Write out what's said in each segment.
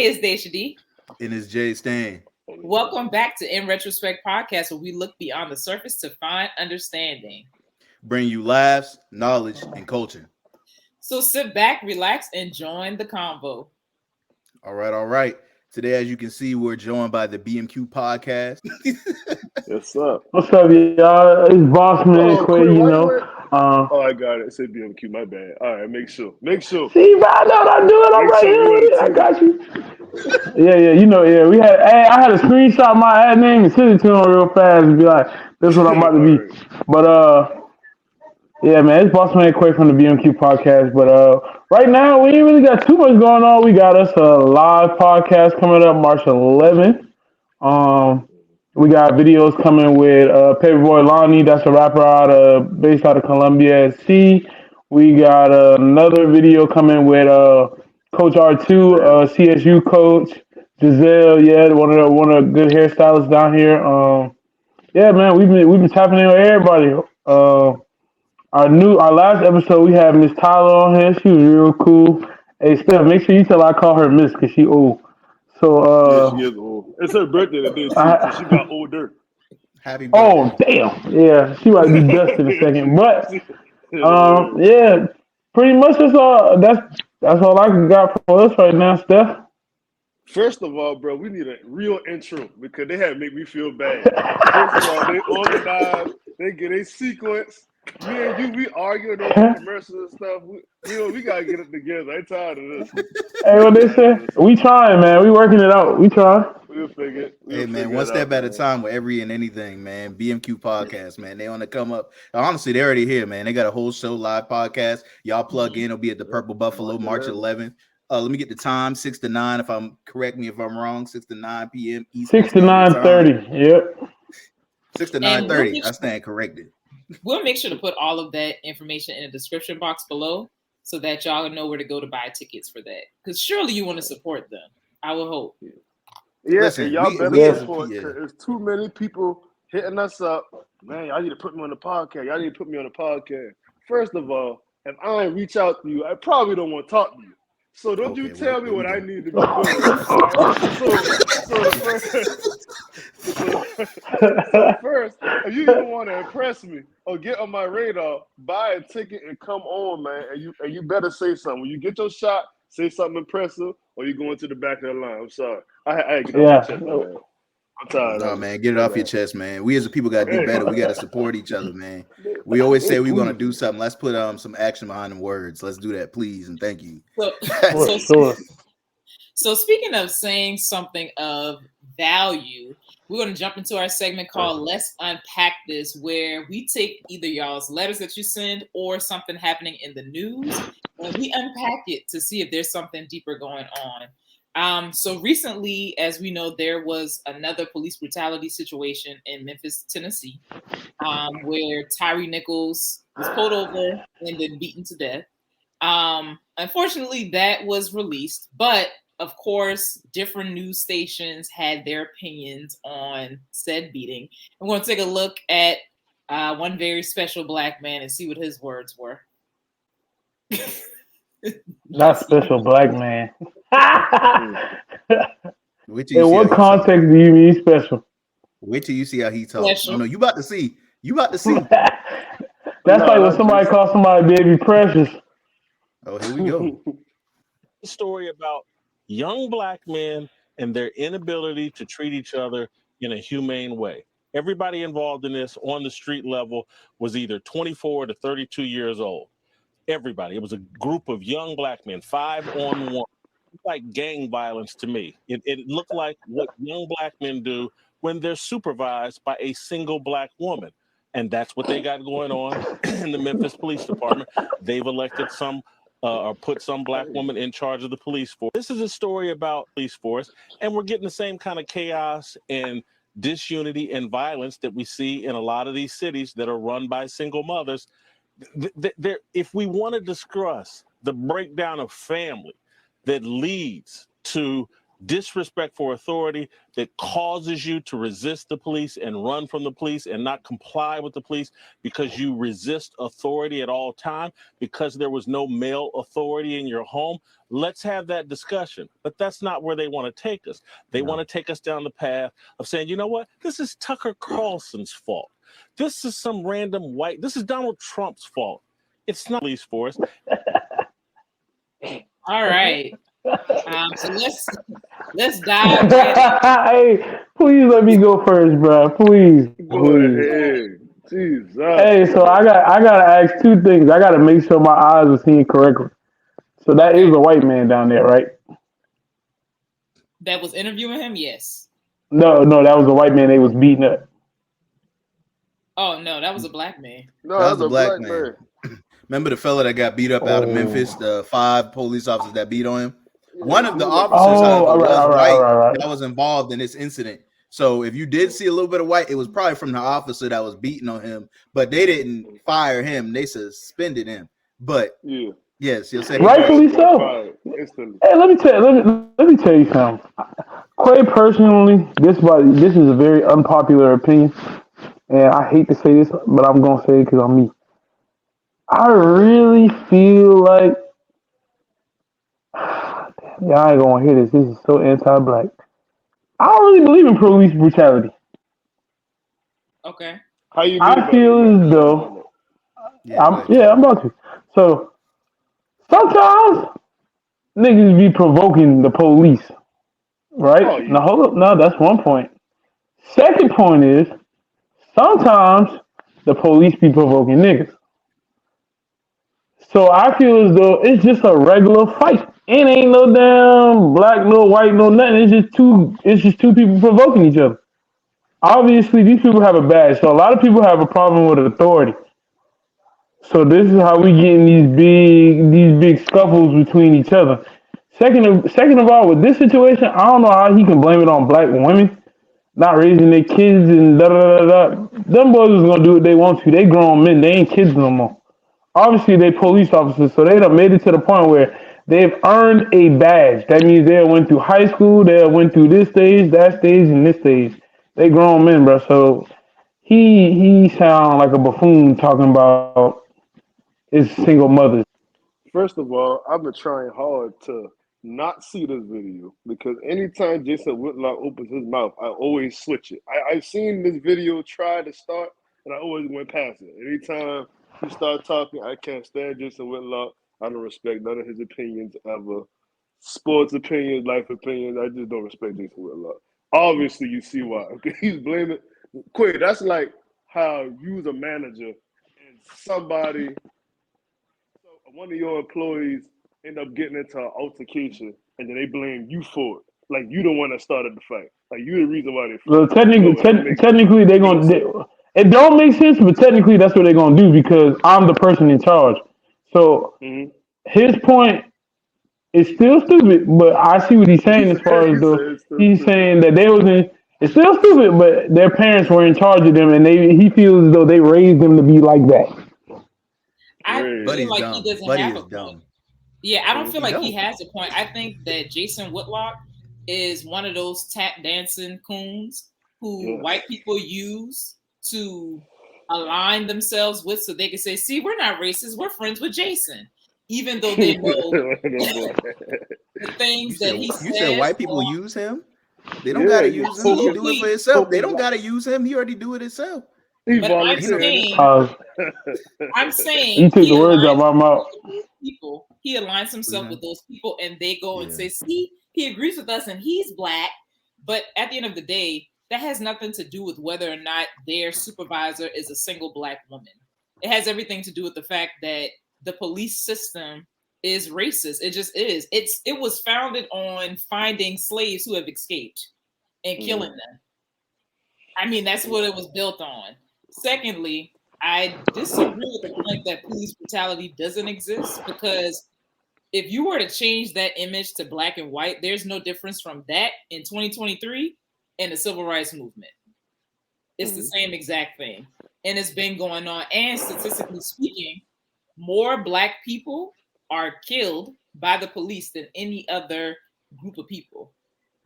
it's Dashia D. And it's JStan. Welcome back to In Retrospect Podcast, where we look beyond the surface to find understanding. Bring you laughs, knowledge, and culture. So sit back, relax, and join the convo. All right. Today, as you can see, we're joined by the BMQ podcast. What's up? What's up, y'all? It's Boss Man Quay, you know. Oh, I got it. It said BMQ, my bad. All right, make sure. See, bro, I know what I'm doing. I'm right here. I got you. Yeah, you know, we had. Hey, I had to screenshot my ad name and send it to him real fast and be like, "This is what I'm about to be." But yeah, man, it's Boss Man Quay from the BMQ podcast. But right now, we ain't really got too much going on. We got us a live podcast coming up March 11th. We got videos coming with Paperboy Lonnie, that's a rapper based out of Columbia at C. We got another video coming with Coach R2, CSU coach, Giselle, one of the good hairstylists down here. Yeah, man, we've been tapping in with everybody. Our last episode we had Miss Tyler on here. She was real cool. Hey Steph, make sure you tell her I call her Miss because she old. So yeah, she is old. It's her birthday today too, so she got older. Happy birthday. Oh damn. Yeah, she might be dust in a second. But yeah, pretty much that's all I got for us right now, Steph. First of all, bro, we need a real intro because they had to make me feel bad. First of all, they organized, they get a sequence. Me and you, we arguing over commercials and stuff. We gotta get it together. I'm tired of this. Hey, what they say? We trying, man. We working it out. We trying. We'll figure it. Hey, man, one step at a time with every and anything, man. BMQ podcast, man. They want to come up. Honestly, they're already here, man. They got a whole show live podcast. Y'all plug in. It'll be at the Purple Buffalo March 11th. Let me get the time, 6 to 9. Correct me if I'm wrong, 6 to 9 p.m. Eastern 6 to 9:30. Yep. 6 to 9:30. I stand corrected. We'll make sure to put all of that information in the description box below so that y'all know where to go to buy tickets for that. Because surely you want to support them. I would hope. Yeah, Listen, and y'all better support because there's too many people hitting us up. Man, y'all need to put me on the podcast. Y'all need to put me on the podcast. First of all, if I ain't reach out to you, I probably don't want to talk to you. So don't you tell me what I need to be doing. So first, if you even want to impress me or get on my radar, buy a ticket and come on, man. And you better say something. When you get your shot, say something impressive, or you going to the back of the line. I'm sorry. I get off my chest, man. I'm tired. No, man, get it off your chest, man. We as a people got to do better. We got to support each other, man. We always say we're going to do something. Let's put some action behind the words. Let's do that, please, and thank you. So speaking of saying something of value, we're going to jump into our segment called Let's Unpack This, where we take either y'all's letters that you send or something happening in the news, and we unpack it to see if there's something deeper going on. So recently, as we know, there was another police brutality situation in Memphis, Tennessee, where Tyre Nichols was pulled over and then beaten to death. Unfortunately, that was released, but of course, different news stations had their opinions on said beating. I'm going to take a look at one very special Black man and see what his words were. Not special Black man. In what context do you mean special? Wait till you see how he talks. You know, you about to see. That's like when somebody calls somebody baby precious. Oh, here we go. A story about young Black men and their inability to treat each other in a humane way. Everybody involved in this on the street level was either 24 to 32 years old. Everybody. It was a group of young Black men, 5-on-1. Like gang violence to me. It looked like what young Black men do when they're supervised by a single Black woman. And that's what they got going on in the Memphis Police Department. They've elected or put some Black woman in charge of the police force. This is a story about police force, and we're getting the same kind of chaos and disunity and violence that we see in a lot of these cities that are run by single mothers. If we want to discuss the breakdown of family that leads to disrespect for authority that causes you to resist the police and run from the police and not comply with the police because you resist authority at all time because there was no male authority in your home, let's have that discussion. But that's not where they want to take us. They want to take us down the path of saying, you know what, this is Tucker Carlson's fault. This is some random white, this is Donald Trump's fault. It's not police force. All right. So let's dive right in. Hey, please let me go first, bro. Please, Go please. ahead. Jesus. Hey, so I gotta ask two things. I gotta make sure my eyes are seeing correctly. So that is a white man down there, right? That was interviewing him, yes. No, that was a white man they was beating up. Oh no, that was a black man. No, That that's was a black man. Remember the fella that got beat up out of Memphis? The 5 police officers that beat on him. One of the officers, however, was white that was involved in this incident. So if you did see a little bit of white, it was probably from the officer that was beating on him. But they didn't fire him; they suspended him. But yes, you'll say rightfully so. Hey, let me tell you something. Quay, personally, this is a very unpopular opinion, and I hate to say this, but I'm gonna say it because I'm me. I really feel like y'all ain't gonna hear this. This is so anti-black. I don't really believe in police brutality. Okay. How you? I feel as though I'm about to. So sometimes niggas be provoking the police, right? Oh, yeah. Now hold up. Now that's one point. Second point is sometimes the police be provoking niggas. So I feel as though it's just a regular fight. It ain't no damn black, no white, no nothing. It's just two people provoking each other. Obviously, these people have a badge. So a lot of people have a problem with authority. So this is how we get in these big scuffles between each other. Second of all, with this situation, I don't know how he can blame it on black women not raising their kids and da da da da. Them boys is gonna do what they want to. They grown men. They ain't kids no more. Obviously, they police officers, so they done made it to the point where they've earned a badge. That means they went through high school, they went through this stage, that stage, and this stage. They grown men, bro. So he sound like a buffoon talking about his single mothers. First of all, I've been trying hard to not see this video because anytime Jason Whitlock opens his mouth, I always switch it. I've seen this video try to start, and I always went past it. Anytime he started talking, I can't stand Jason Whitlock. I don't respect none of his opinions ever. Sports opinions, life opinions, I just don't respect Jason Whitlock. Obviously, you see why. Okay, he's blaming. Quick, that's like how you's a manager and somebody, one of your employees end up getting into an altercation and then they blame you for it. Like you the one that started the fight. Like you the reason why they Well, fought. technically, they're gonna. It don't make sense, but technically, that's what they're gonna do because I'm the person in charge. So his point is still stupid, but I see what he's saying as far as though he's saying that they was in. It's still stupid, but their parents were in charge of them, and he feels as though they raised them to be like that. I feel like he doesn't have a point. Yeah, I don't feel like he has a point. I think that Jason Whitlock is one of those tap dancing coons who white people use to align themselves with so they can say, see, we're not racist, we're friends with Jason. Even though they know the things that he says. You said white people use him? They don't gotta use him. He do it for himself. They don't gotta use him. He already do it himself. But I'm saying you took the words out of my mouth. People, he aligns himself with those people, and they go and say, "See, he agrees with us, and he's black." But at the end of the day, that has nothing to do with whether or not their supervisor is a single black woman. It has everything to do with the fact that the police system is racist. It just is. It was founded on finding slaves who have escaped and killing them. I mean, that's what it was built on. Secondly, I disagree with the point that police brutality doesn't exist because if you were to change that image to black and white, there's no difference from that in 2023 and the civil rights movement. It's the same exact thing. And it's been going on. And statistically speaking, more black people are killed by the police than any other group of people.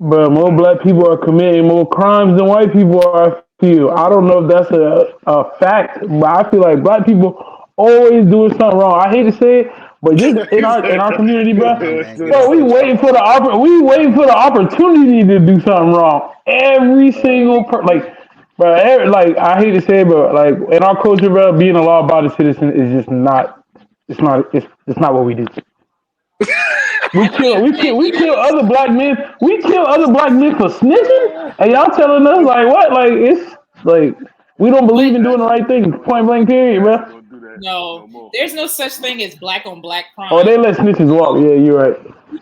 But more black people are committing more crimes than white people are. I feel. I don't know if that's a fact, but I feel like black people always doing something wrong. I hate to say it, but just in our community, bro, we waiting for the opportunity to do something wrong. Every single like I hate to say it, but like in our culture, bro, being a law-abiding citizen is just not. It's not what we do. We kill other black men. We kill other black men for snitching, and y'all telling us like what? Like it's like we don't believe in doing the right thing. Point blank, period, bro. No, there's no such thing as black on black crime. Oh, they let snitches walk. Yeah, you're right.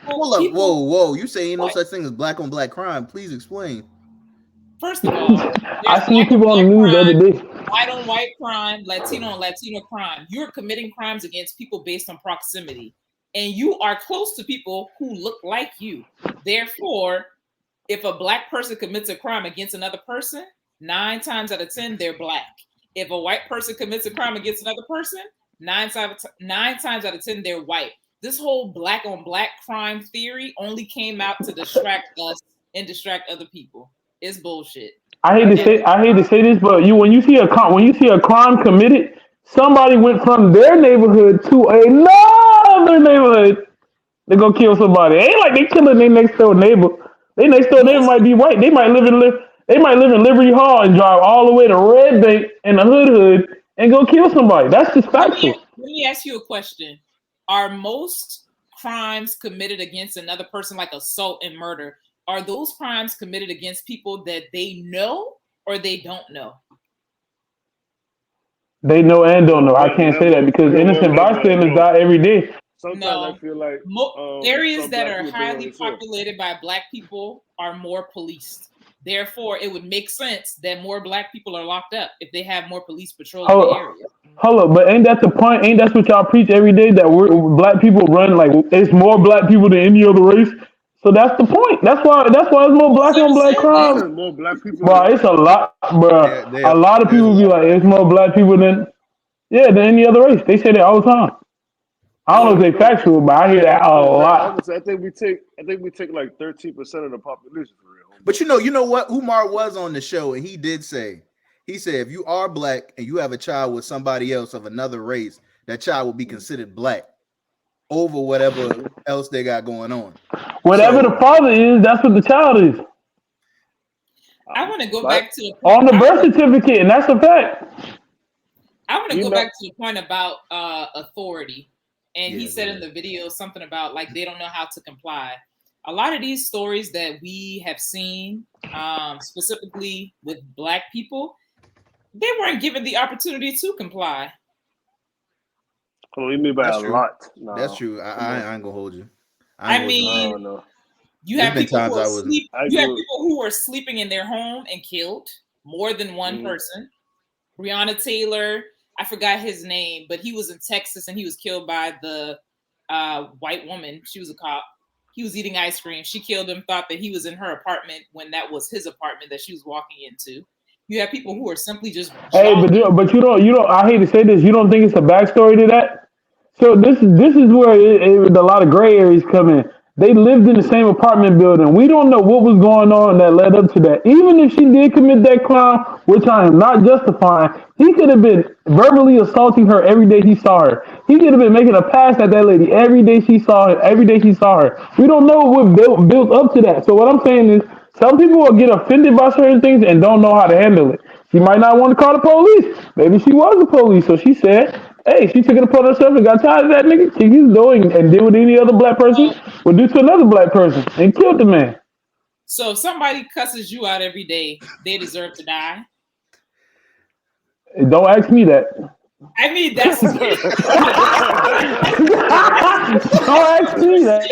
Hold up, whoa! You say ain't no such thing as black on black crime? Please explain. First of all, I seen people on the news the other day. White on white crime, Latino on Latino crime. You're committing crimes against people based on proximity. And you are close to people who look like you. Therefore, if a black person commits a crime against another person, 9 times out of 10, they're black. If a white person commits a crime against another person, 9 times out of 10, they're white. This whole black on black crime theory only came out to distract us and distract other people. It's bullshit. I hate to say this, but when you see a crime committed, somebody went from their neighborhood to another neighborhood to go kill somebody. It ain't like they killing their next door neighbor. Their next door neighbor might be white. They might live in Liberty Hall and drive all the way to Red Bank in the hood and go kill somebody. That's just factual. Let me ask you a question. Are most crimes committed against another person, like assault and murder, are those crimes committed against people that they know or they don't know? They know and don't know. I can't say that because innocent bystanders die every day. Sometimes I feel like areas that are highly populated by black people are more policed. Therefore, it would make sense that more black people are locked up if they have more police patrol in the area. Hold up, but ain't that the point? Ain't that what y'all preach every day? That black people run like it's more black people than any other race. So that's the point. That's why it's more black on black crime. More black people. Bro, it's a lot, bro. A lot of people be like, it's more black people than any other race. They say that all the time. I don't know if they factual, but I hear that a lot. I think we take like 13% of the population for real. But you know what? Umar was on the show and he said, if you are black and you have a child with somebody else of another race, that child will be considered black over whatever else they got going on. Whatever the father is, that's what the child is. I want to go back to on the birth certificate, and that's a fact. I want to go back to the point about authority. And he said in the video something about like they don't know how to comply. A lot of these stories that we have seen, specifically with black people, they weren't given the opportunity to comply. What do you mean by a lot? No. That's true. I ain't gonna hold you. You have people who are sleeping in their home and killed more than one person. Breonna Taylor, I forgot his name, but he was in Texas and he was killed by the white woman. She was a cop. He was eating ice cream. She killed him, thought that he was in her apartment when that was his apartment that she was walking into. You have people who are simply just. Hey, but you don't. I hate to say this. You don't think it's a backstory to that? So this is where a lot of gray areas come in. They lived in the same apartment building. We don't know what was going on that led up to that. Even if she did commit that crime, which I am not justifying, he could have been verbally assaulting her every day he saw her. He could have been making a pass at that lady every day she saw her. We don't know what built up to that. So what I'm saying is, some people will get offended by certain things and don't know how to handle it. She might not want to call the police. Maybe she was the police, so she said, hey, she took it upon herself and got tired of that nigga. She was doing and did what any other black person would do to another black person and killed the man. So if somebody cusses you out every day, they deserve to die? Don't ask me that. I mean, that's... Don't ask me that.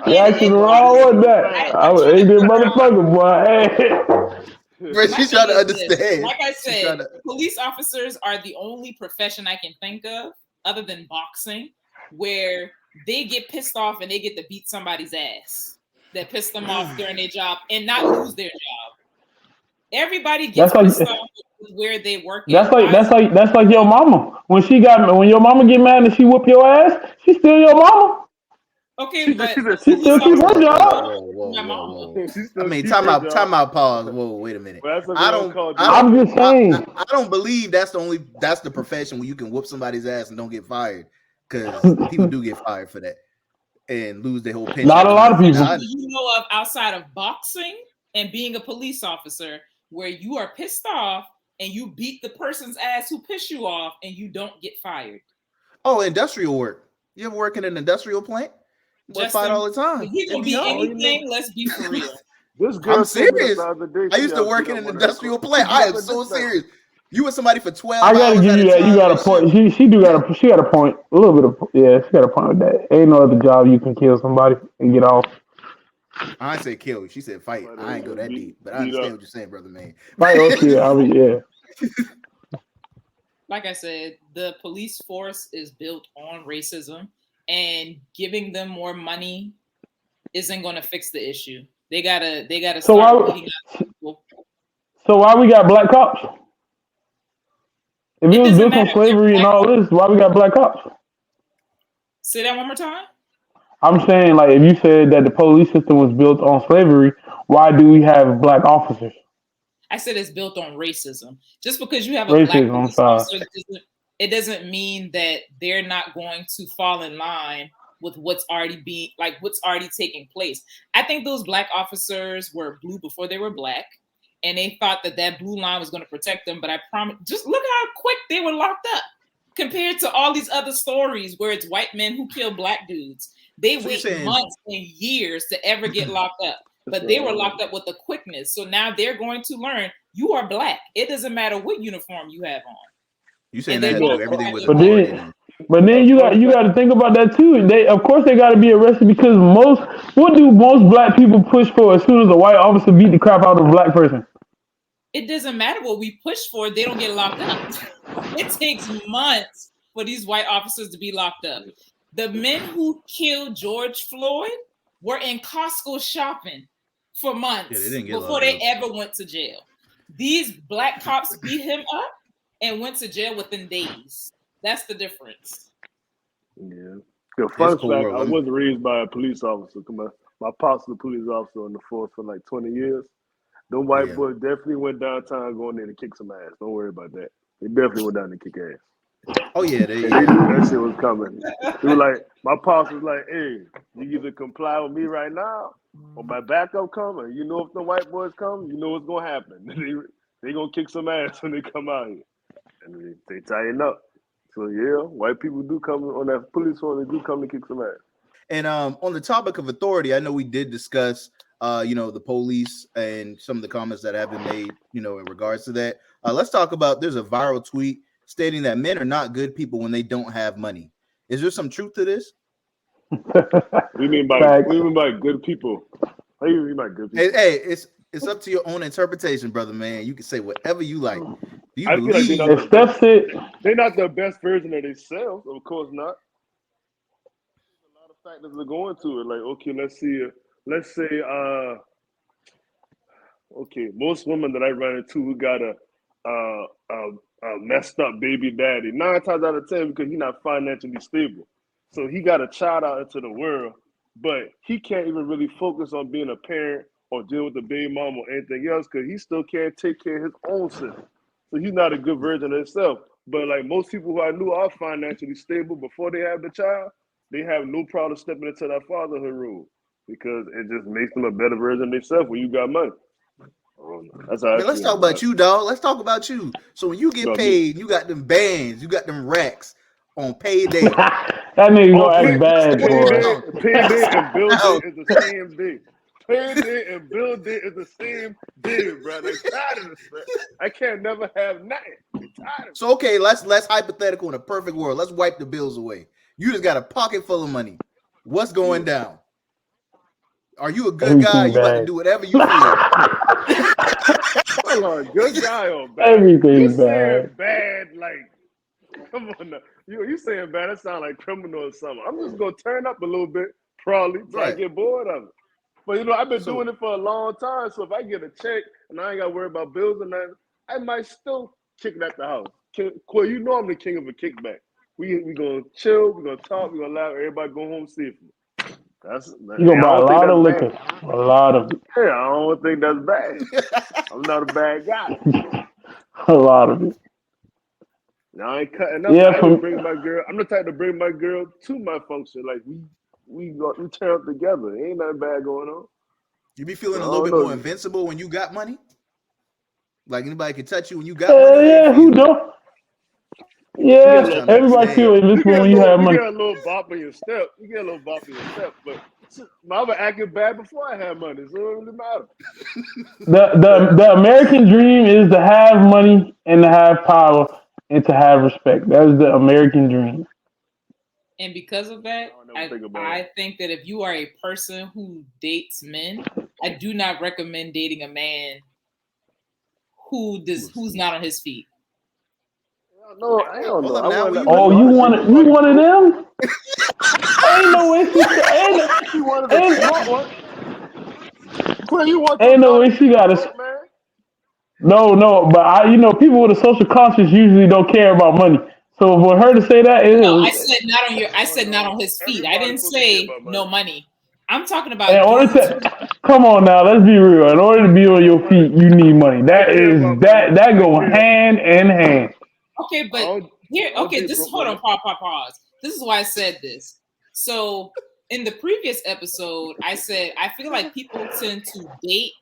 You asking the wrong one that. I was a good motherfucker, boy. Hey. She's trying to understand. Like I said, police officers are the only profession I can think of, other than boxing, where they get pissed off and they get to beat somebody's ass that pissed them off during their job and not lose their job. Everybody gets pissed off with where they work. That's like your mama. When your mama get mad and she whoop your ass, she's still your mama. Okay, but She still keep her job. my mama. I mean, time out, pause. Whoa, wait a minute. Well, that's what I we don't. call I it. don't. I'm just saying. I don't believe that's the profession where you can whoop somebody's ass and don't get fired, because people do get fired for that and lose their whole pension. Not a lot of people. What do you know of outside of boxing and being a police officer where you are pissed off and you beat the person's ass who pissed you off and you don't get fired? Oh, industrial work. You ever work in an industrial plant? Boy, fight all the time. He can be anything. Let's be for real. This girl I'm serious. the other day, I used to work in an industrial plant. I am so serious. You with somebody for 12 hours. I gotta give you that. You got a point. She got a point. A little bit of she got a point with that. Ain't no other job you can kill somebody and get off. I ain't say kill. She said fight. I ain't go that deep, but I understand what you're saying, brother man. Fight or kill. I mean, yeah. Like I said, the police force is built on racism, and giving them more money isn't going to fix the issue. They gotta So start beating up people. So why we got black cops? If it was built on slavery and all this, why we got black cops? Say that one more time. I'm saying, like, if you said that the police system was built on slavery, why do we have black officers? I said it's built on racism. Just because you have a black police officer, it doesn't mean that they're not going to fall in line with what's already taking place. I think those black officers were blue before they were black, and they thought that blue line was going to protect them. But I promise, just look how quick they were locked up compared to all these other stories where it's white men who kill black dudes. They wait months and years to ever get locked up, but they were locked up with the quickness. So now they're going to learn you are black. It doesnment matter what uniform you have on. You saying that everything was but then you got to think about that too. Of course they got to be arrested, because what do most black people push for as soon as a white officer beat the crap out of a black person? It doesn't matter what we push for; they don't get locked up. It takes months for these white officers to be locked up. The men who killed George Floyd were in Costco shopping for months before they ever went to jail. These black cops beat him up and went to jail within days. That's the difference. Yeah. The fun fact, I was raised by a police officer. My pops was a police officer on the force for like 20 years. Them white boys definitely went downtown going there to kick some ass. Don't worry about that. They definitely went down to kick ass. Oh yeah, they knew that shit was coming. They were like, my pops was like, "Hey, you either comply with me right now, or my backup coming. You know, if the white boys come, you know what's gonna happen. they gonna kick some ass when they come out here, and they tighten up." So yeah, white people do come on that police force. They do come to kick some ass. And on the topic of authority, I know we did discuss, the police and some of the comments that have been made, in regards to that. Let's talk about. There's a viral tweet stating that men are not good people when they don't have money. Is there some truth to this? What do you mean by good people? How do you mean by good people? Hey, it's up to your own interpretation, brother man. You can say whatever you like. Do you believe like they're not the best version of themselves? Of course not. There's a lot of factors that go into it. Like, okay, let's say, okay, most women that I run into who got a messed up baby daddy, 9 times out of 10 because he's not financially stable. So he got a child out into the world, but he can't even really focus on being a parent or deal with the baby mom or anything else because he still can't take care of his own self. So he's not a good version of himself. But like most people who I knew are financially stable before they have the child, they have no problem stepping into that fatherhood role because it just makes them a better version of themselves when you got money. That's how let's talk about you, dog. Let's talk about you. So when you get paid, you got them bands, you got them racks on payday. That nigga gonna act bad, boy. Payday and bill day is the same day. Payday and bill day is the same day, brother. I'm tired of this, man. I can't never have nothing. I'm tired of so okay, let's hypothetical in a perfect world. Let's wipe the bills away. You just got a pocket full of money. What's going down? Are you a good guy? You about to do whatever you feel? Hold on, good guy or bad? Everything's bad. Bad, like, come on now. You saying bad? That sound like criminal or something. I'm just gonna turn up a little bit, probably, till I get bored of it. But I've been doing it for a long time. So if I get a check and I ain't got to worry about bills and nothing, I might still kick it at the house. Quay, you know I'm the king of a kickback. We gonna chill, we gonna talk, we gonna laugh. Everybody go home safely. You gonna buy a lot of liquor, a lot of it. Yeah, I don't think that's bad. I'm not a bad guy. A lot of it. No, I ain't cutting up. Yeah, I ain't bring my girl. I'm the type to bring my girl to my function. Like we turn up together. Ain't nothing bad going on. You be feeling a little bit more invincible when you got money? Like anybody can touch you when you got money? Yeah, who don't? Yeah, everybody feel invincible when you have money. You get a little bop in your step. But I was acting bad before I had money, so it don't really matter. The American dream is to have money and to have power and to have respect. That is the American dream. And because of that, I think that if you are a person who dates men, I do not recommend dating a man who's not on his feet. No, I don't know. You one of them? Ain't no way she ain't no way she got us. No, but people with a social conscience usually don't care about money. So for her to say that, I said not on his feet. I didn't say no money. I'm talking about. Come on now, let's be real. In order to be on your feet, you need money. That go hand in hand. Okay, but hold on, pause. This is why I said this. So in the previous episode, I said I feel like people tend to date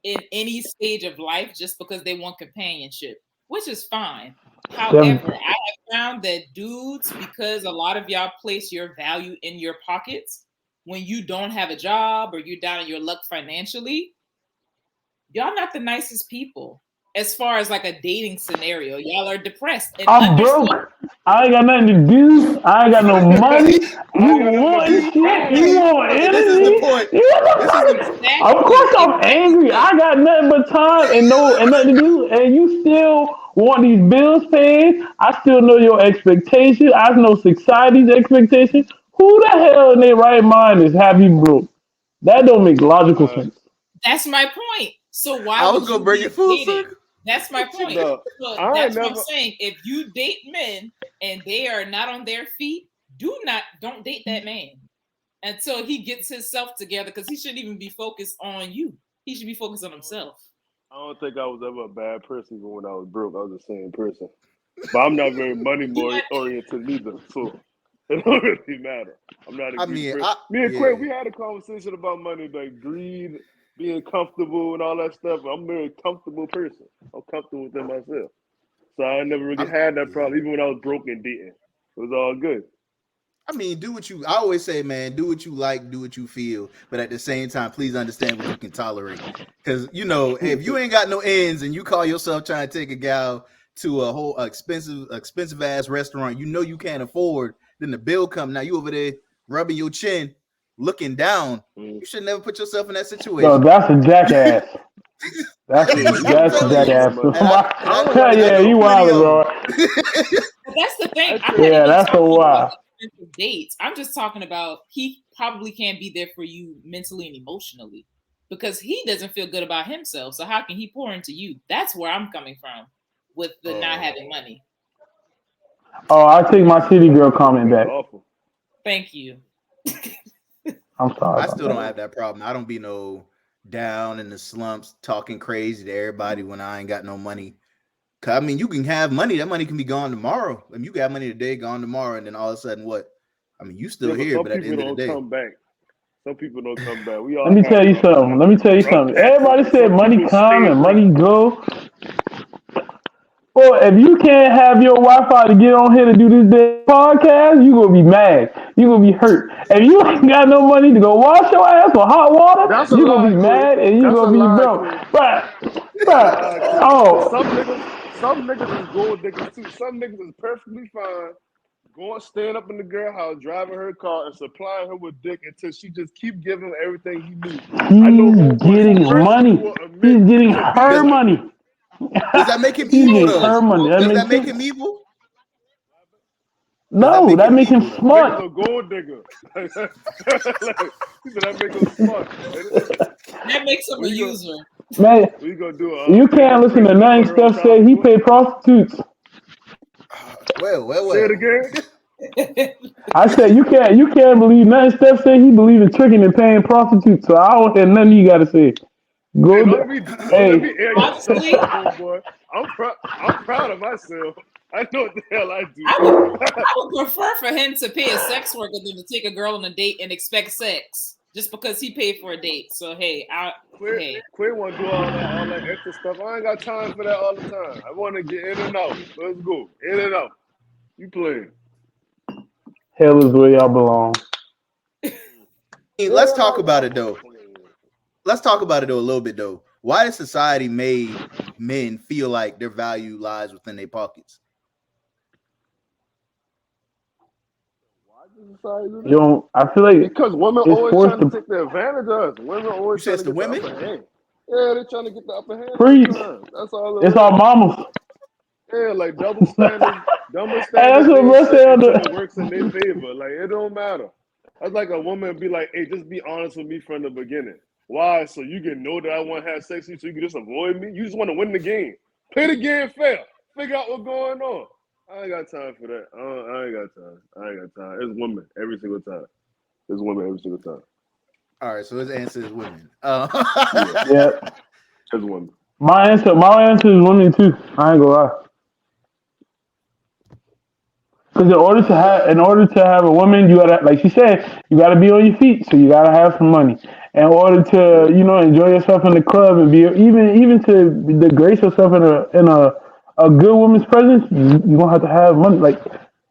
in any stage of life just because they want companionship, which is fine. However, I have found that dudes, because a lot of y'all place your value in your pockets when you don't have a job or you're down in your luck financially, y'all not the nicest people. As far as like a dating scenario, y'all are depressed. And I'm broke. I ain't got nothing to do. I ain't got no money. You want shit? You want energy? This is the point. Of course I'm angry. I got nothing but time and nothing to do, and you still want these bills paid. I still know your expectations. I know society's expectations. Who the hell in their right mind is happy broke? That don't make logical sense. That's my point. So why I was gonna bring it full circle. That's my point. So that's what I'm saying. If you date men and they are not on their feet, don't date that man until he gets himself together, because he shouldn't even be focused on you. He should be focused on himself. I don't think I was ever a bad person even when I was broke. I was the same person. But I'm not very money oriented either. So it don't really matter. I'm not a greedy person. Me and Quay, we had a conversation about money, like greed, being comfortable and all that stuff. I'm a very comfortable person. I'm comfortable within myself. So I never really had that problem, even when I was broke and dating. It was all good. I mean, I always say, man, do what you like, do what you feel. But at the same time, please understand what you can tolerate. Because, if you ain't got no ends and you call yourself trying to take a gal to a whole expensive ass restaurant you can't afford, then the bill come. Now you over there rubbing your chin, looking down. You should never put yourself in that situation. No, that's a jackass. That's a jackass. Yeah, you wild, bro. That's the thing. That's a wild. Dates. I'm just talking about he probably can't be there for you mentally and emotionally because he doesn't feel good about himself. So how can he pour into you? That's where I'm coming from with the not having money. Oh, I take my city girl comment back. Thank you. I'm sorry. I still don't have that problem. I don't be no down in the slumps talking crazy to everybody when I ain't got no money. I mean, you can have money. That money can be gone tomorrow. I mean, you got money today, gone tomorrow, and then all of a sudden, what? I mean, you still here, but at the end of the day, come back. Some people don't come back. Let me tell you something. Everybody said money come and money go. Well, if you can't have your Wi-Fi to get on here to do this day podcast, you gonna be mad. You gonna be hurt. If you ain't got no money to go wash your ass with hot water, you gonna be mad and you gonna be broke. Some niggas is gold diggers too. Some niggas is perfectly fine going, staying up in the girl house, driving her car, and supplying her with dick until she just keep giving him everything he needs. He's getting money. He's getting her money. Does that make him evil? Does that make him evil? No, that makes him smart. He's a gold digger. He said that makes him smart. That makes him a user. Man, you can't listen to nothing Steph said. He paid prostitutes. Well. Say it again. I said you can't believe nothing. Steph said he believe in tricking and paying prostitutes. So I don't hear nothing you got to say. Go. Hey, don't let me air yourself Honestly, out, boy. I'm proud of myself. I know what the hell I do. I would prefer for him to pay a sex worker than to take a girl on a date and expect sex just because he paid for a date. So hey, Quinn want to do all that extra stuff. I ain't got time for that all the time. I want to get in and out. Let's go in and out. You playing? Hell is where y'all belong. Hey, let's talk about it though. Let's talk about it though a little bit though. Why does society made men feel like their value lies within their pockets? Yo, I feel like because women it's always forced trying to to take the advantage of us. Women always You trying said to the get women? the upper hand. Yeah, they're trying to get the upper hand. Preach. That's all it It's is. our mamas. Yeah, like double standards. Double That's standards what ain't bro shit said. until it works in their favor. Like, it don't matter. That's like a woman be like, hey, just be honest with me from the beginning. Why? So you can know that I want to have sex with you so you can just avoid me? You just want to win the game. Play the game fair. Figure out what's going on. I ain't got time for that. I ain't got time. It's women every single time. It's women every single time. All right, so his answer is women. Yeah. It's women. My answer is women too. I ain't gonna lie. Because in order to have a woman, you gotta, like she said, you gotta be on your feet. So you gotta have some money. In order to, enjoy yourself in the club and be even to grace yourself in a good woman's presence, you gonna have to have money. Like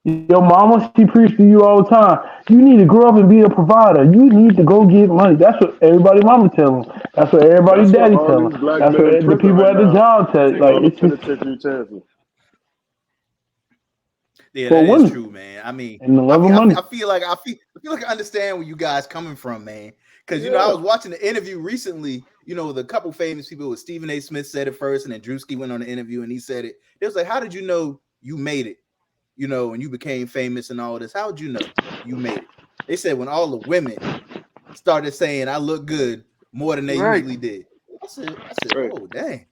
your mama, she preached to you all the time. You need to grow up and be a provider. You need to go get money. That's what everybody mama tell them. That's what everybody That's what daddy all tell these them. black That's men in what the prison people right at the now job tell. take Like all the it's just penitentiary chances. Yeah, for that is women true, man. I mean, and the I love of mean, money. I feel like I understand where you guys coming from, man. Because I Yeah. was watching the interview recently. The couple famous people with Stephen A. Smith said it first, and then Drewski went on the interview and he said it. It was like, how did you know you made it? And you became famous and all this. How did you know you made it? They said when all the women started saying I look good more than they Right. usually did. I said, Right. oh dang.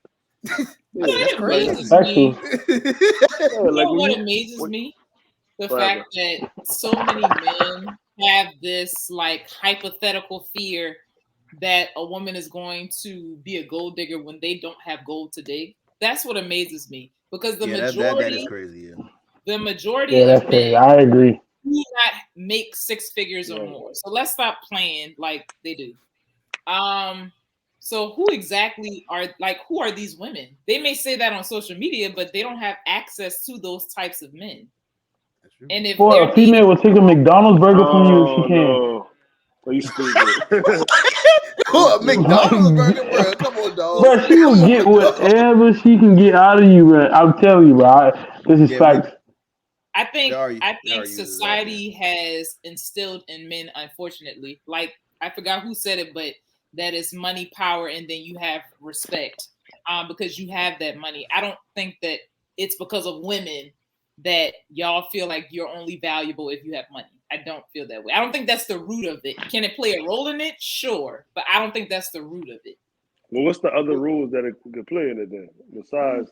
Yeah. That's It crazy. amazes Factual. me. Yeah, You like know when what you amazes me? The whatever. fact that so many men have this like hypothetical fear that a woman is going to be a gold digger when they don't have gold to dig. That's what amazes me because the Yeah, that is majority, crazy. Yeah. the majority Yeah, of that's crazy. men I agree. do not make six figures or Right. more. So let's stop playing like they do. So who exactly who are these women? They may say that on social media, but they don't have access to those types of men. That's true. And if Boy, they're a dating, female will take a McDonald's burger from you if she Oh can. no. Are you stupid? Oh, a McDonald's burger, bro. Come on, dog. Bro, she Come will on, get dog. whatever she can get out of you, bro. I'm telling you, bro. This is Yeah, facts. I think there are users out society has instilled in men, unfortunately, like I forgot who said it, but that is money, power, and then you have respect because you have that money. I don't think that it's because of women that y'all feel like you're only valuable if you have money. I don't feel that way. I don't think that's the root of it. Can it play a role in it? Sure, but I don't think that's the root of it. Well, what's the other rules that it could play in it then? Besides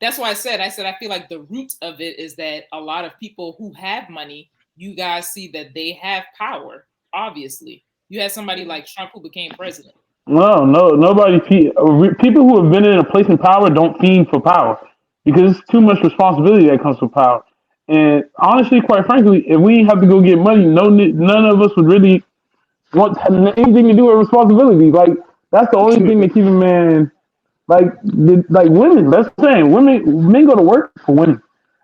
That's why I said I feel like the root of it is that a lot of people who have money, you guys see that they have power. Obviously, you had somebody like Trump who became president. No, nobody. People who have been in a place in power don't fiend for power because it's too much responsibility that comes with power. And honestly, quite frankly, if we didn't have to go get money, none of us would really want anything to do with responsibility. Like that's the only thing that keep a man like women. That's what I'm saying. Men go to work for women.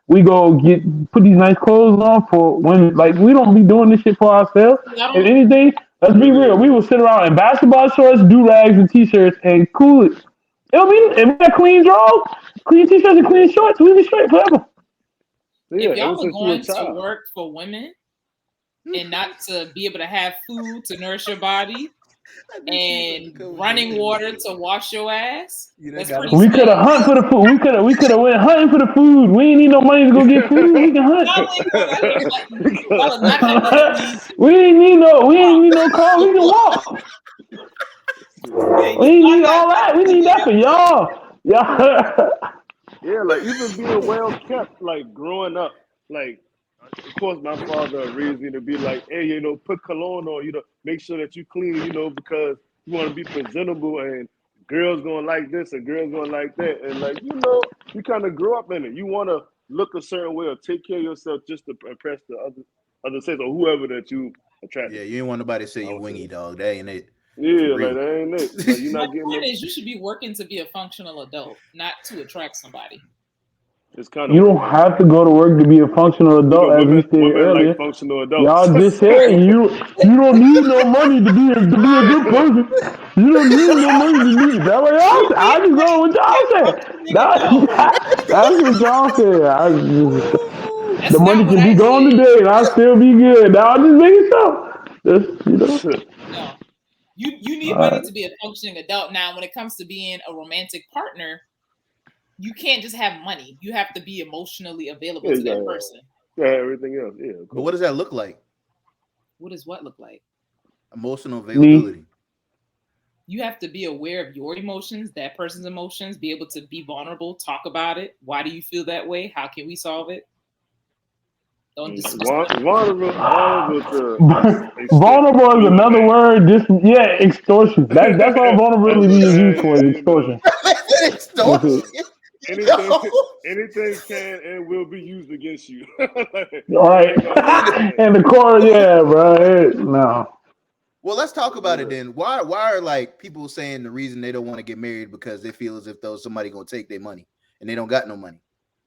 We go put these nice clothes on for women. Like we don't be doing this shit for ourselves. If anything, let's be real. We will sit around in basketball shorts, do rags, and t-shirts and cool it. If we got clean drawers, clean t-shirts, and clean shorts, we be straight forever. yeah, If y'all ever were since you were a going to child. work for women and not to be able to have food to nourish your body and running water to wash your ass, that's pretty We could have sad. hunt for the food. We could have went hunting for the food. We ain't need no money to go get food. We can hunt. Y'all ain't going out here hunting. Y'all are not hunting in these. we ain't need no car. We can walk. We ain't need all that. We need that for y'all. Y'all. Yeah, like even being well kept, like growing up, like of course, my father raised me to be like, hey, you know, put cologne on, you know, make sure that you clean, you know, because you want to be presentable and girls going like this and girls going like that. And like, you know, you kind of grow up in it. You want to look a certain way or take care of yourself just to impress the other sex or whoever that you attract. Yeah, you ain't want nobody to say you wingy, dog. That ain't it. Yeah, like that ain't it. Like, you're not My getting point is, you should be working to be a functional adult, not to attract somebody. It's kind of You don't have to go to work to be a functional adult, as we stated earlier. Like functional adults. Y'all just said you don't need no money to be a good person. You don't need no money to be. That's what y'all said. I just go with y'all said. That's what y'all said. The money can be gone today, and I'll still be good. Now I'm just making sure. No. You need money to be a functioning adult. Now, when it comes to being a romantic partner, you can't just have money. You have to be emotionally available to that person. Yeah, everything else. Yeah. Cool. But what does that look like? What does what look like? Emotional availability. You have to be aware of your emotions, that person's emotions, be able to be vulnerable, talk about it. Why do you feel that way? How can we solve it? Don't vulnerable is another word. Just extortion. That's all vulnerability is used for. Is extortion. Extortion. Anything can and will be used against you. All right. And the core, bro. No. Well, let's talk about it then. Why are like people saying the reason they don't want to get married because they feel as if though somebody gonna take their money and they don't got no money?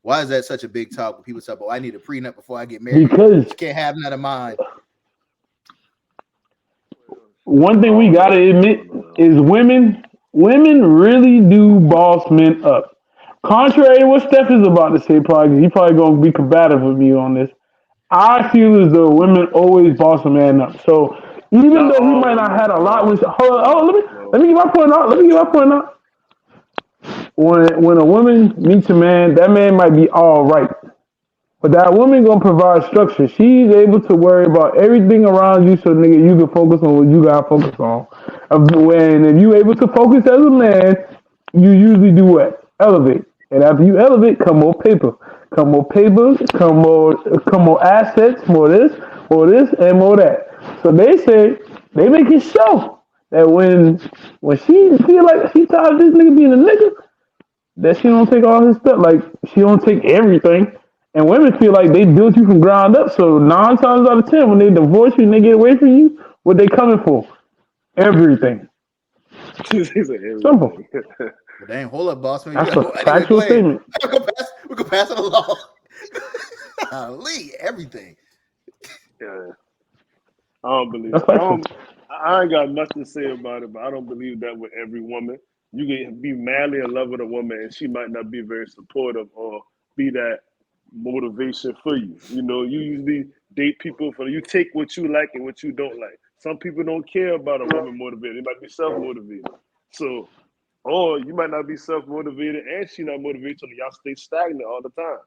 Why is that such a big talk when people say, "Oh, I need a prenup before I get married"? Because you can't have none of mine. One thing we gotta admit is women really do boss men up. Contrary to what Steph is about to say, probably he probably gonna be combative with me on this. I feel as though women always boss a man up. So even though he might not have a lot with let me get my point out. When a woman meets a man, that man might be all right. But that woman gonna provide structure. She's able to worry about everything around you, so nigga, you can focus on what you gotta focus on. If you able to focus as a man, you usually do what? Elevate. And after you elevate, come more paper, come more assets, more this, and more that. So they say they make it show that when she feel like she tired of this nigga being a nigga, that she don't take all his stuff. Like she don't take everything. And women feel like they built you from ground up. So 9 times out of 10, when they divorce you and they get away from you, what they coming for? Everything. Simple. Dang, hold up, boss man. That's a factual statement. We can pass it along. Lee, everything. Yeah. I don't believe it. I ain't got nothing to say about it, but I don't believe that with every woman. You can be madly in love with a woman and she might not be very supportive or be that motivation for you. You know, you usually date people you take what you like and what you don't like. Some people don't care about a woman motivated. They might be self-motivated. So, or you might not be self-motivated and she not motivated, so y'all stay stagnant all the time.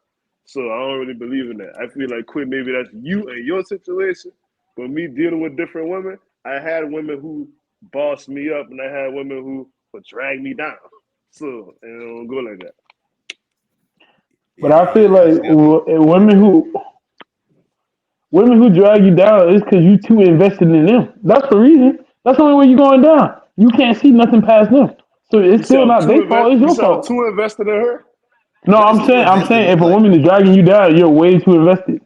So I don't really believe in that. I feel like, Quinn, maybe that's you and your situation. But me dealing with different women, I had women who bossed me up and I had women who would drag me down. So, and it don't go like that. But I feel like women who drag you down is because you too invested in them. That's the reason. That's the only way you're going down. You can't see nothing past them. So it's still not their fault. It's your fault. Too invested in her? No, I'm saying if a woman is dragging you down, you're way too invested.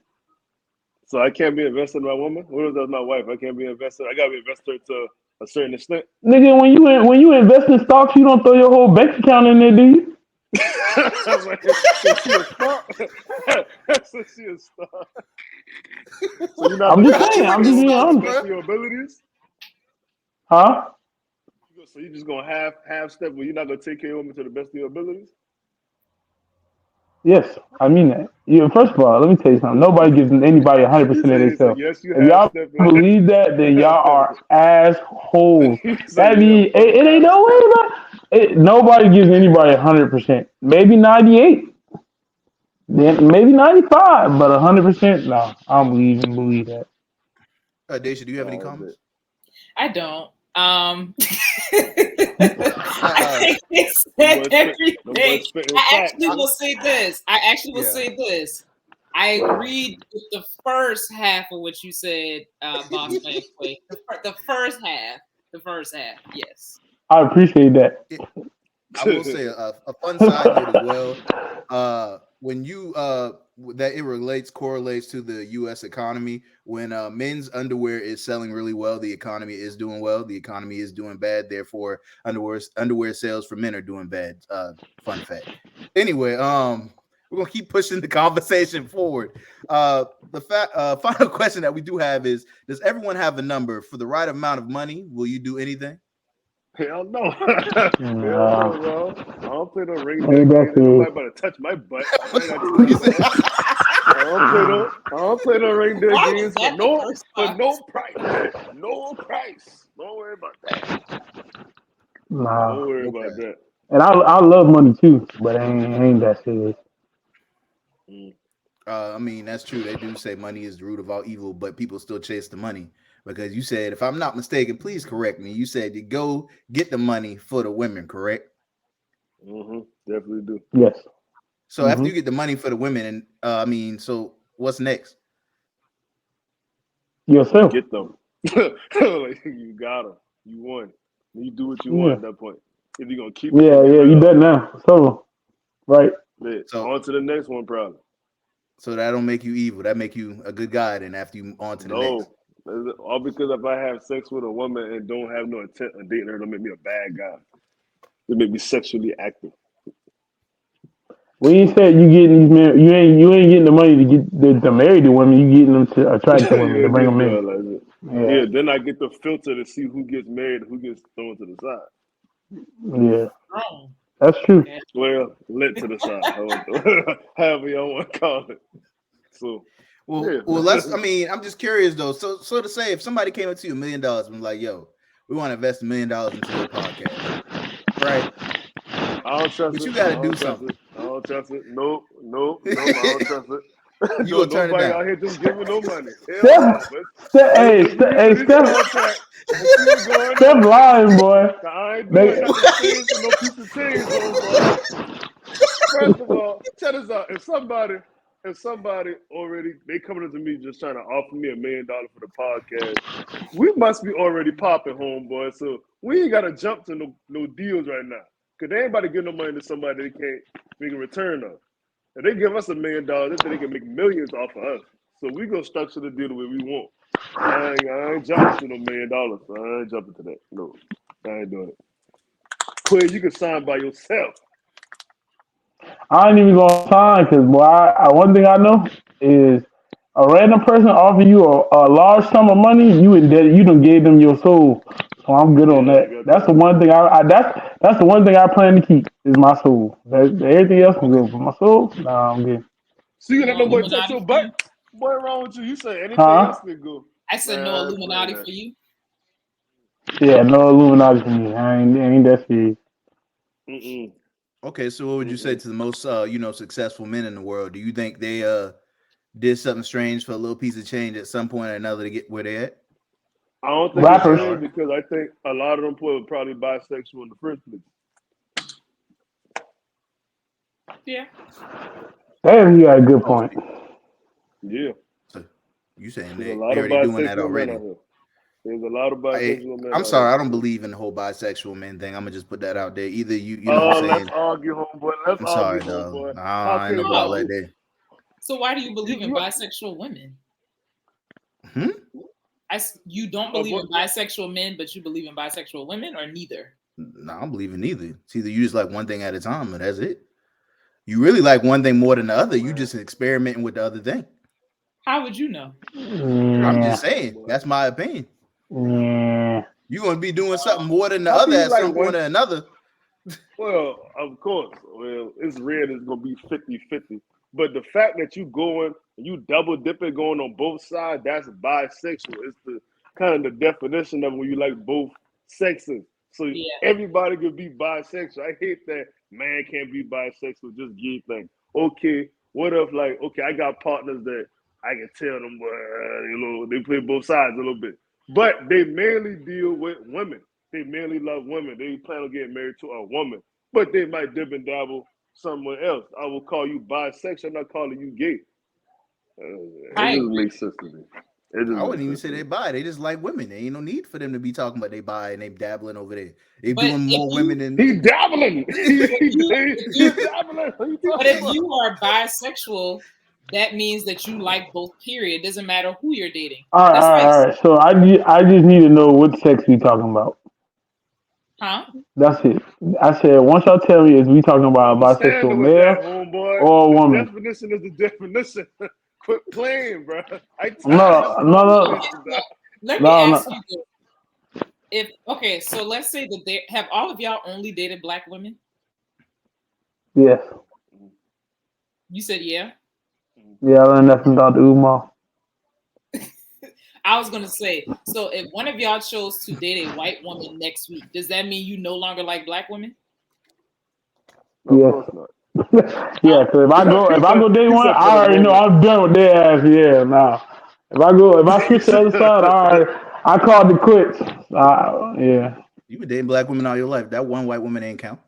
So I can't be invested in my woman? What if that's my wife? I can't be invested. I gotta be invested to a certain extent. Nigga, when you invest in stocks, you don't throw your whole bank account in there, do you? So she a stock? So she a stock. So you're not I'm just saying. I'm just being honest. Your abilities? Huh? So you're just gonna half step where you're not gonna take care of women to the best of your abilities? Yes, I mean that. First of all, let me tell you something. Nobody gives anybody 100% of themselves. Yes, if y'all believe that, then y'all are assholes. That means it ain't no way about it. Nobody gives anybody 100%. Maybe 98. Then maybe 95, but 100%. No, I don't believe that. Daisha, do you have any comments? I don't. I think they said everything. I actually will say this. I agreed with the first half of what you said, Boss Man Quay. The first half. The first half, yes. I appreciate that. I will say a fun side note as well. When you that it correlates to the U.S. economy. When men's underwear is selling really well, the economy is doing well. The economy is doing bad. Therefore, underwear sales for men are doing bad. Fun fact. Anyway, we're gonna keep pushing the conversation forward. The final question that we do have is: does everyone have a number for the right amount of money? Will you do anything? Hell no. Hell no, bro. I don't play no ring Ain't that game. serious? Nobody better touch my butt. I don't play no ring games for no price. No price. Don't worry about that. Nah. Don't worry about that. And I love money too, but ain't that serious. I mean, that's true. They do say money is the root of all evil, but people still chase the money because you said, if I'm not mistaken, please correct me. You said you go get the money for the women, correct? Definitely do. Yes. So after you get the money for the women, and I mean, so what's next? Yourself. Get them. Like, you got them. You won. You do what you want at that point. If you're gonna keep it, you bet now. So, right. So on to the next one, probably. So that don't make you evil. That make you a good guy. And after you on to the next. All because if I have sex with a woman and don't have no intent on dating her, it'll make me a bad guy. It make me sexually active. When you said you getting these men, you ain't getting the money to get to marry the women. You getting them to attract the women to bring them in. Yeah, then I get the filter to see who gets married, who gets thrown to the side. Yeah, that's true. Well, lit to the side, however y'all want to call it. So, well, I mean, I'm just curious though. So to say, if somebody came up to you $1 million and was like, "Yo, we want to invest $1 million into your podcast," right? I don't trust it. But you got to do something. I don't trust it. Nope. I don't trust it. You gonna turn it down? Out here just giving no money. Step lying, boy. I ain't doing nothing to change for no piece of change, boy. First of all, check this out. If somebody already they coming up to me just trying to offer me $1 million for the podcast, we must be already popping, homeboy. So we ain't gotta jump to no deals right now. Cause they ain't about to give no money to somebody they can't make a return on. If they give us $1 million, they can make millions off of us. So we gonna structure the deal the way we want. I ain't jumping to no $1 million. I ain't jumping to that. No, I ain't doing it. Quay, you can sign by yourself. I ain't even gonna sign because boy, one thing I know is a random person offer you a large sum of money, you indebted, you done gave them your soul. So I'm good on that. That's the one thing that's the one thing I plan to keep is my soul. Everything else can go, but my soul, nah, I'm good. So you let no boy touch your butt? Boy, wrong with you? You say anything else can go. I said no Illuminati for you. Yeah, no Illuminati for me. I ain't that serious. Okay, so what would you say to the most successful men in the world? Do you think they did something strange for a little piece of change at some point or another to get where they're at? I don't think it's strange because I think a lot of them were probably bisexual in the first place. Yeah. Damn, you got a good point. Yeah. So you saying they already doing that already? There's a lot of bisexual men. I'm sorry, I don't believe in the whole bisexual men thing. I'm gonna just put that out there. Either you know what I'm saying? Let's argue, homeboy. I'm sorry, though. I ain't no ball like that. So why do you believe in bisexual women? You don't believe in bisexual men, but you believe in bisexual women, or neither? No, I don't believe in neither. It's either you just like one thing at a time, and that's it. You really like one thing more than the other. You just experimenting with the other thing. How would you know? I'm just saying. That's my opinion. Yeah. You're gonna be doing something more than the other at some point or another. Well, of course. Well, it's rare it's gonna be 50-50. But the fact that you going and you double dipping going on both sides, that's bisexual. It's the kind of the definition of when you like both sexes. So everybody could be bisexual. I hate that man can't be bisexual, just gay thing. Okay, what if I got partners that I can tell them they play both sides a little bit. But they mainly deal with women. They mainly love women. They plan on getting married to a woman. But they might dip and dabble somewhere else. I will call you bisexual. I'm not calling you gay. I It just agree. makes sense to me. I wouldn't even say they bi. They just like women. There ain't no need for them to be talking about they bi and they dabbling over there. They But doing if more you- women than He dabbling. He's you- dabbling. What you But talking if about? you are bisexual, that means that you like both. Period. Doesn't matter who you're dating. All That's right, like, all right. So I just need to know what sex we talking about. huh? That's it. I said once y'all tell me, is we talking about a bisexual Understanding with that, male homeboy. or a The woman? definition is the definition. Quit playing, bro. I No, no. Let me No, no. ask you this. Okay, so let's say that they have all of y'all only dated black women. Yes. You said yeah. Yeah, I learned that from Dr. Umar. I was gonna say, so if one of y'all chose to date a white woman next week, does that mean you no longer like black women? No, Yeah. of course not. Yeah, because if I go day one, I already know I'm done with their ass. Yeah, nah. If I switch to the other side, I called it quits. Yeah. you been dating black women all your life. That one white woman ain't count.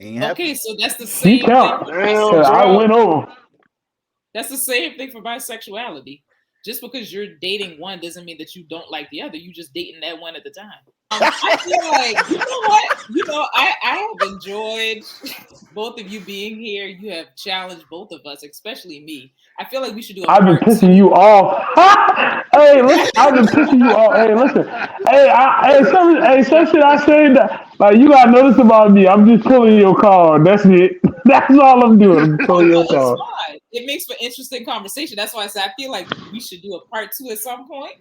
Ain't happen. Okay, so that's the She same count. thing. Damn, Cause I bro. went over. That's the same thing for bisexuality. Just because you're dating one doesn't mean that you don't like the other. You just dating that one at the time. I feel like, you know what? I have enjoyed both of you being here. You have challenged both of us, especially me. I feel like we should do a I've been part pissing 2. you off. Hey, listen, I've been pissing you off. Hey, listen. Some shit I say that like you gotta know this about me. I'm just pulling your card. That's it. That's all I'm doing. I'm pulling your It's card. fine. It makes for interesting conversation. That's why I said I feel like we should do a part 2 at some point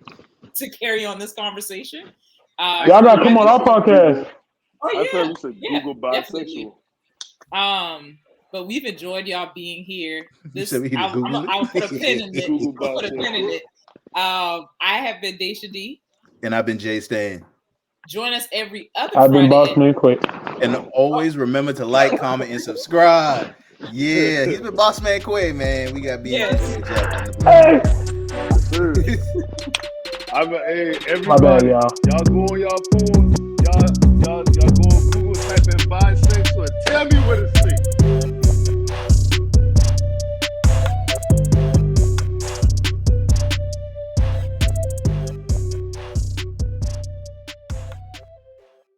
to carry on this conversation. Y'all gotta come on our podcast. Oh I said yeah, we should yeah, Google definitely. bisexual. But we've enjoyed y'all being here. You said we need to Google it? I'll put a pin in it. Google I'll put a pin in bisexual. it. I have been Dashia D. And I've been JStan. Join us every other I've been Friday. Bossman Quick. And always remember to like, comment, and subscribe. Yeah, he's been Boss Man Quay, man. We got BMQ Yes. Jack on the Hey, Hey, my bad, everybody, y'all. y'all go on y'all phones.